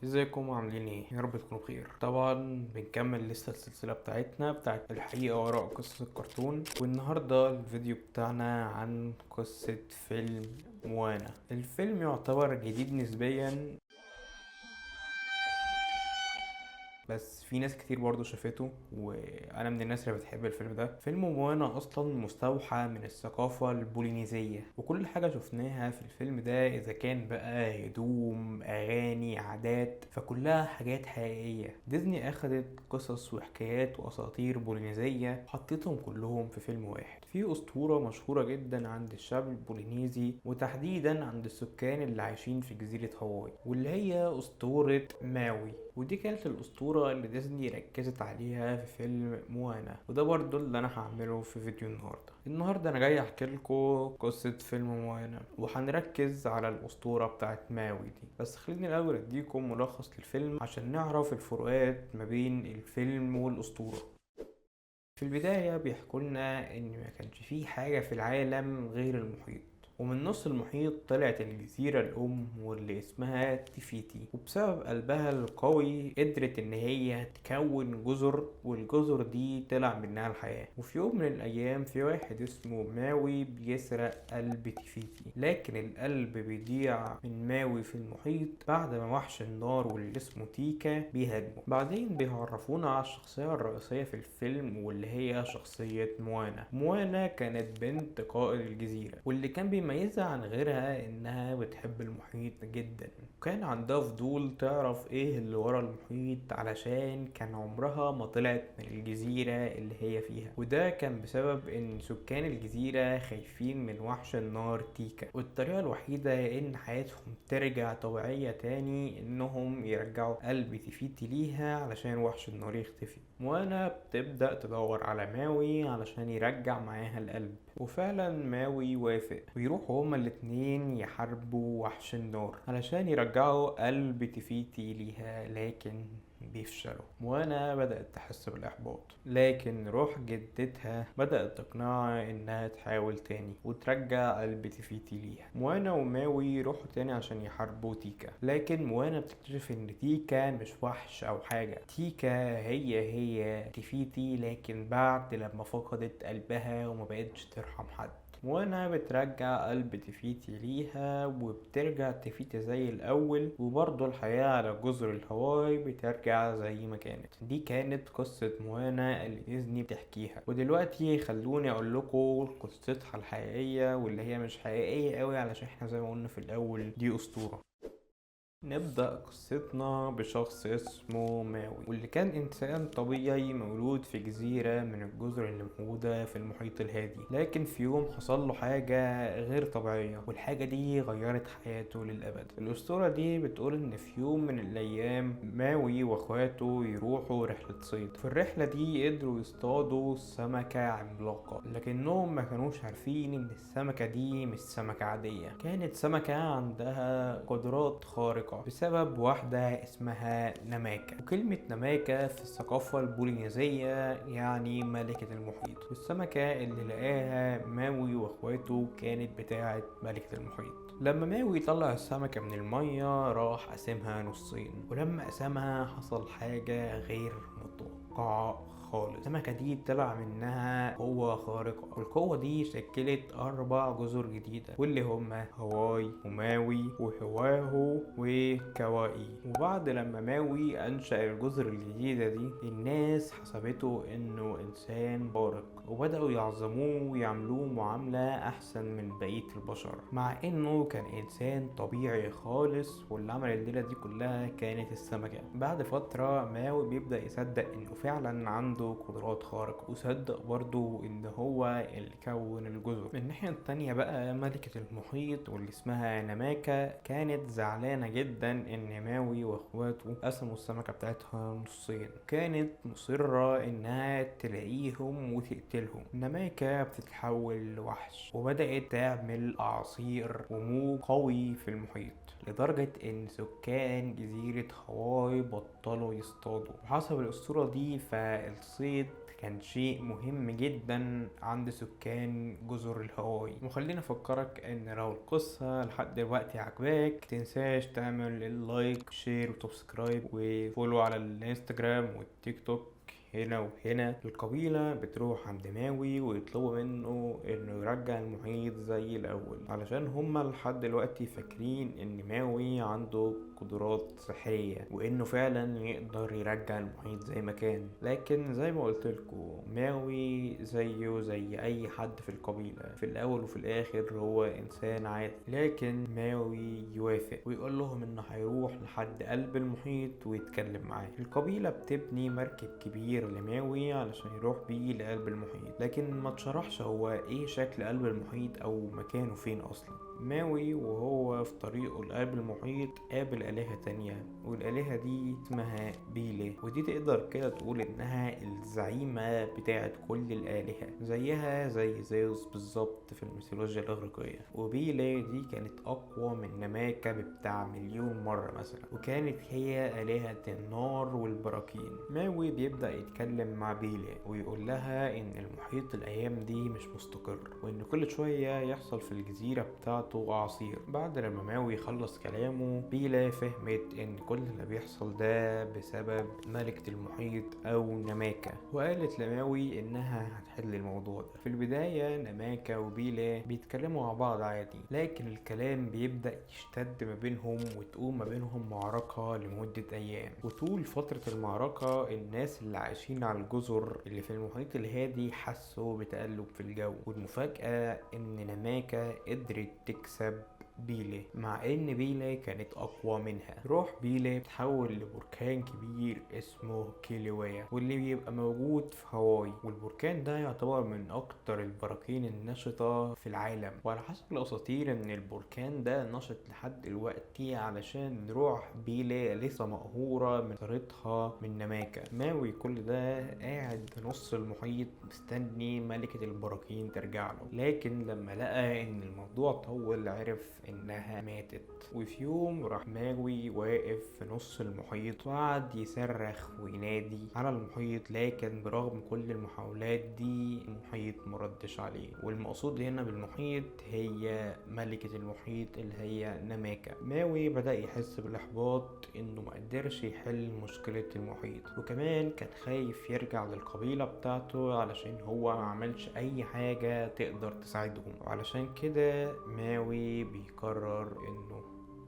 ازيكم عاملين ايه؟ يا رب تكونوا بخير. طبعا بنكمل لسه السلسله بتاعتنا بتاعت الحقيقه وراء قصص الكرتون، والنهارده الفيديو بتاعنا عن قصه فيلم موانا. الفيلم يعتبر جديد نسبيا، بس في ناس كتير برضه شافته، وانا من الناس اللي بتحب الفيلم ده. فيلم موانا اصلا مستوحى من الثقافة البولينيزية، وكل حاجة شفناها في الفيلم ده اذا كان بقى هدوم، اغاني، عادات، فكلها حاجات حقيقية. ديزني اخدت قصص وحكايات واساطير بولينيزية حطيتهم كلهم في فيلم واحد. في اسطورة مشهورة جدا عند الشعب البولينيزي، وتحديدا عند السكان اللي عايشين في جزيرة هاواي، واللي هي اسطورة ماوي. ودي كانت الأسطورة اللي ديزني ركزت عليها في فيلم موانا، وده برضو اللي أنا هعمله في فيديو النهاردة أنا جاي أحكي لكم قصة فيلم موانا، وهنركز على الأسطورة بتاعت ماوي دي. بس خليني الأول أديكم ملخص للفيلم عشان نعرف الفروقات ما بين الفيلم والأسطورة. في البداية بيحكولنا إن ما كانش فيه حاجة في العالم غير المحيط، ومن نص المحيط طلعت الجزيرة الأم واللي اسمها تيفيتي، وبسبب قلبها القوي قدرت إن هي تكون جزر، والجزر دي طلع منها الحياة. وفي يوم من الأيام في واحد اسمه ماوي بيسرق قلب تيفيتي، لكن القلب بيضيع من ماوي في المحيط بعد ما وحش النار واللي اسمه تيكا بيهاجمه. بعدين بيعرفونا على الشخصية الرئيسية في الفيلم، واللي هي شخصية موانا. موانا كانت بنت قائد الجزيرة، واللي كان بيميزها عن غيرها انها بتحب المحيط جدا، وكان عندها فضول تعرف ايه اللي ورا المحيط علشان كان عمرها ما طلعت من الجزيرة اللي هي فيها. وده كان بسبب ان سكان الجزيرة خايفين من وحش النار تيكا، والطريقة الوحيدة ان حياتهم ترجع طبيعية تاني انهم يرجعوا قلب تيفيتي ليها علشان وحش النار يختفي. وانا بتبدأ تدور على ماوي علشان يرجع معاها القلب، وفعلا ماوي وافق، ويروحوا هما الاتنين يحاربوا وحش النار علشان يرجعوا قلب تيفيتي ليها، لكن بيفشلوا. موانا بدأت تحس بالإحباط، لكن روح جدتها بدأت تقنعها إنها تحاول تاني وترجع قلب تيفيتي ليها. موانا وماوي يروحوا تاني عشان يحاربوا تيكا، لكن موانا بتكتشف إن تيكا مش وحش أو حاجة. تيكا هي تيفيتي، لكن بعد لما فقدت قلبها وما بقتش ترحم حد. وانا بترجع قلب تفيتي ليها، وبترجع تفيتي زي الاول، وبرضه الحياة على جزر الهواي بترجع زي ما كانت. دي كانت قصة موانا اللي ديزني بتحكيها. ودلوقتي خلوني اقول لكم قصتها الحقيقية، واللي هي مش حقيقية قوي علشان احنا زي ما قلنا في الاول دي اسطورة. نبدأ قصتنا بشخص اسمه ماوي، واللي كان إنسان طبيعي مولود في جزيرة من الجزر اللي موجودة في المحيط الهادي. لكن في يوم حصل له حاجة غير طبيعية، والحاجة دي غيرت حياته للأبد. الأسطورة دي بتقول إن في يوم من الأيام ماوي وأخواته يروحوا رحلة صيد. في الرحلة دي قدروا يصطادوا سمكة عملاقة، لكنهم ما كانوش عارفين إن السمكة دي مش سمكة عادية، كانت سمكة عندها قدرات خارقة بسبب واحدة اسمها نماكة. وكلمة نماكة في الثقافة البولينيزية يعني ملكة المحيط، والسمكة اللي لقاها ماوي واخواته كانت بتاعة ملكة المحيط. لما ماوي طلع السمكة من المية راح قسمها نصين، ولما قسمها حصل حاجة غير متوقعة خالص. السمكة دي طلع منها قوة خارقة، والقوة دي شكلت 4 جزر جديدة، واللي هما هواي وماوي وهواهو وكواي. وبعد لما ماوي أنشأ الجزر الجديدة دي، الناس حسبته إنه إنسان خارق، وبدأوا يعظموه ويعملوه معاملة أحسن من بقية البشر، مع إنه كان إنسان طبيعي خالص. واللي عمل الليلة دي كلها كانت السمكة. بعد فترة ماوي بيبدأ يصدق إنه فعلا عنده قدرات خارقة، وصدق برضه إن هو اللي كون الجزر. من الناحية التانية بقى ملكة المحيط واللي اسمها نماكة كانت زعلانة جدا إن ماوي وإخواته قسموا السمكة بتاعتها نصين. كانت مصرة إنها تلاقيهم وتقتلهم. نماكة بتتحول لوحش، وبدأت تعمل أعاصير وموج قوي في المحيط، لدرجة إن سكان جزيرة هاواي بطلوا يصطادوا. وحسب الأسطورة دي فالصيد كان شيء مهم جدا عند سكان جزر الهواي. وخلينا افكرك ان لو القصة لحد دلوقتي عجباك متنساش تعمل اللايك شير وسبسكرايب وفولو على الانستجرام والتيك توك. هنا وهنا القبيلة بتروح عند ماوي ويطلبوا منه انه يرجع المحيط زي الاول، علشان هما لحد دلوقتي فاكرين ان ماوي عنده قدرات سحرية وانه فعلا يقدر يرجع المحيط زي ما كان. لكن زي ما قلتلكوا ماوي زيه زي اي حد في القبيلة، في الاول وفي الاخر هو انسان عادي. لكن ماوي يوافق ويقول لهم انه هيروح لحد قلب المحيط ويتكلم معاه. القبيلة بتبني مركب كبير لماوي علشان يروح بيه لقلب المحيط، لكن ما تشرحش هو ايه شكل قلب المحيط او مكانه فين اصلا. ماوي وهو في طريقه لقلب المحيط قابل آلهة تانية، والآلهة دي اسمها بيلي، ودي تقدر كده تقول انها الزعيمة بتاعت كل الآلهة، زيها زي زيوس بالظبط في الميثولوجيا الإغريقية. وبيلي دي كانت أقوى من نماكة بتاع مليون مرة مثلا، وكانت هي آلهة النار والبراكين. ماوي بيبدأ يتكلم مع بيلي ويقول لها ان المحيط الأيام دي مش مستقر، وان كل شوية يحصل في الجزيرة بتاعته أعاصير. بعد لما ماوي خلص كلامه بيلا فهمت ان كل اللي بيحصل ده بسبب ملكة المحيط او نماكة، وقالت لماوي انها هتحل الموضوع ده. في البداية نماكة وبيلا بيتكلموا مع بعض عادي، لكن الكلام بيبدأ يشتد ما بينهم وتقوم ما بينهم معركة لمدة ايام. وطول فترة المعركة الناس اللي عايشين على الجزر اللي في المحيط الهادي حسوا بتقلب في الجو، والمفاجأة ان نماكة قدرت تكسب بيلي مع ان بيلي كانت اقوى منها. روح بيلي بتحول لبركان كبير اسمه كيليويا، واللي بيبقى موجود في هاواي، والبركان ده يعتبر من اكتر البراكين النشطة في العالم. وعلى حسب الاساطير ان البركان ده نشط لحد دلوقتي علشان روح بيلي لسه مقهورة من طريقتها من نماكة. ماوي كل ده قاعد في نص المحيط مستني ملكة البراكين ترجع له، لكن لما لقى ان الموضوع طول عرف انها ماتت. وفي يوم راح ماوي واقف في نص المحيط وقعد يصرخ وينادي على المحيط، لكن برغم كل المحاولات دي المحيط مردش عليه. والمقصود هنا بالمحيط هي ملكة المحيط اللي هي نماكة. ماوي بدأ يحس بالاحباط انه مقدرش يحل مشكلة المحيط، وكمان كان خايف يرجع للقبيلة بتاعته علشان هو معملش اي حاجة تقدر تساعدهم. وعلشان كده ماوي بيقرر انه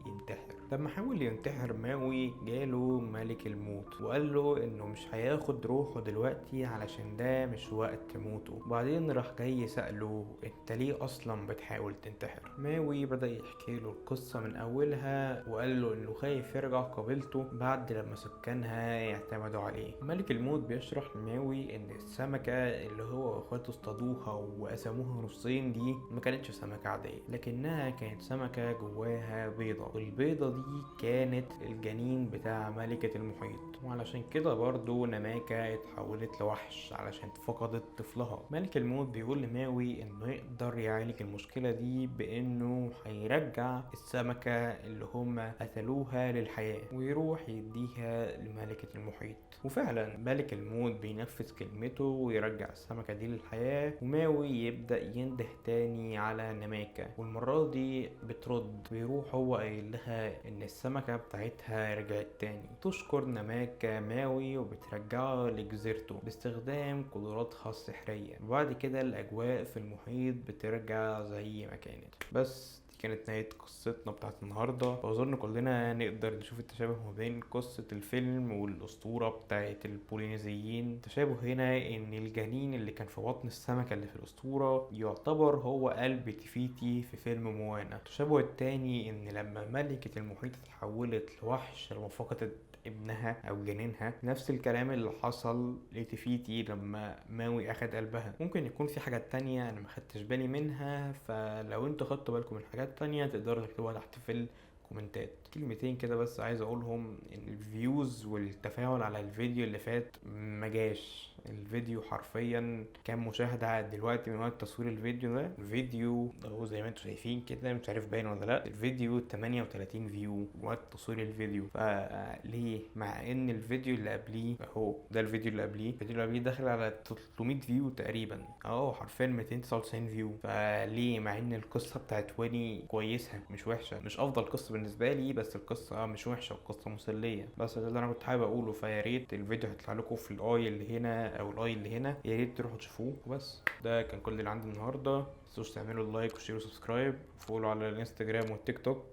ينتحر. لما حاول ينتحر ماوي جاله ملك الموت وقال له انه مش هياخد روحه دلوقتي علشان ده مش وقت موته. وبعدين راح جاي سأله انت ليه اصلا بتحاول تنتحر؟ ماوي بدأ يحكي له القصة من اولها وقال له انه خايف يرجع قبيلته بعد لما سكانها يعتمدوا عليه. ملك الموت بيشرح لماوي ان السمكة اللي هو واخواته اصطادوها وقسموها نصين دي ما كانتش سمكة عادية، لكنها كانت سمكة جواها بيضة، والبيضة دي كانت الجنين بتاع ملكة المحيط. وعلشان كده برضو نماكة اتحولت لوحش علشان فقدت طفلها. ملك الموت بيقول لماوي انه يقدر يعالج المشكلة دي بانه هيرجع السمكة اللي هم قتلوها للحياة ويروح يديها لملكة المحيط. وفعلا ملك الموت بينفذ كلمته ويرجع السمكة دي للحياة، وماوي يبدأ ينده تاني على نماكة، والمرة دي بترد ويروح هو قايل لها ان السمكة بتاعتها رجعت تاني. تشكر نماكة ماوي وبترجعه لجزيرته باستخدام قدراتها السحرية. وبعد كده الاجواء في المحيط بترجع زي ما كانت. بس كانت نهاية قصتنا بتاعت النهاردة، وأظن كلنا نقدر نشوف التشابه ما بين قصة الفيلم والأسطورة بتاعت البولينيزيين. التشابه هنا إن الجنين اللي كان في بطن السمكة اللي في الأسطورة يعتبر هو قلب تيفيتي في فيلم موانا. التشابه التاني إن لما ملكة المحيط اتحولت لوحش لما فقدت ابنها او جنينها، نفس الكلام اللي حصل لتفيتي لما ماوي اخد قلبها. ممكن يكون في حاجات تانية انا ما خدتش بالي منها، فلو انتوا خدتوا بالكم من حاجات تانية تقدروا تكتبوها تحت في الكومنتات. كلمتين كده بس عايز اقولهم، ان الفيوز والتفاعل على الفيديو اللي فات مجاش. الفيديو حرفيا كان مشاهدة دلوقتي من وقت تصوير الفيديو ده. الفيديو اهو زي ما انتم شايفين كده، مش عارف باين ولا لا، الفيديو 38 فيو وقت تصوير الفيديو. فليه مع ان الفيديو اللي قبليه اهو، ده الفيديو اللي قبليه، الفيديو اللي قبليه داخل على 300 فيو تقريبا، حرفيا 299 فيو. فليه مع ان القصة بتاعت واني كويسة مش وحشة، مش افضل قصة بالنسبة لي، بس القصة مش وحشة، القصة مسلية. بس ده اللي انا كنت حابب اقوله. فيا ريت الفيديو هيطلع لكم في الاي اللي هنا او الاي اللي هنا، يا ريت تروحوا تشوفوه. وبس ده كان كل اللي عندي النهارده. متنسوش تعملوا لايك وشير وسبسكرايب وفولو على الانستجرام والتيك توك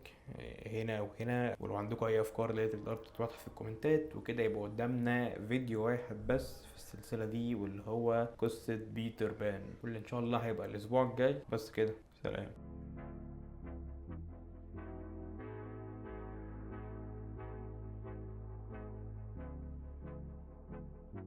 هنا وهنا. ولو عندكم اي افكار اللي تقدروا تكتبوها في الكومنتات وكده، يبقى قدامنا فيديو واحد بس في السلسله دي، واللي هو قصه بيتر بان، واللي ان شاء الله هيبقى الاسبوع الجاي. بس كده، سلام.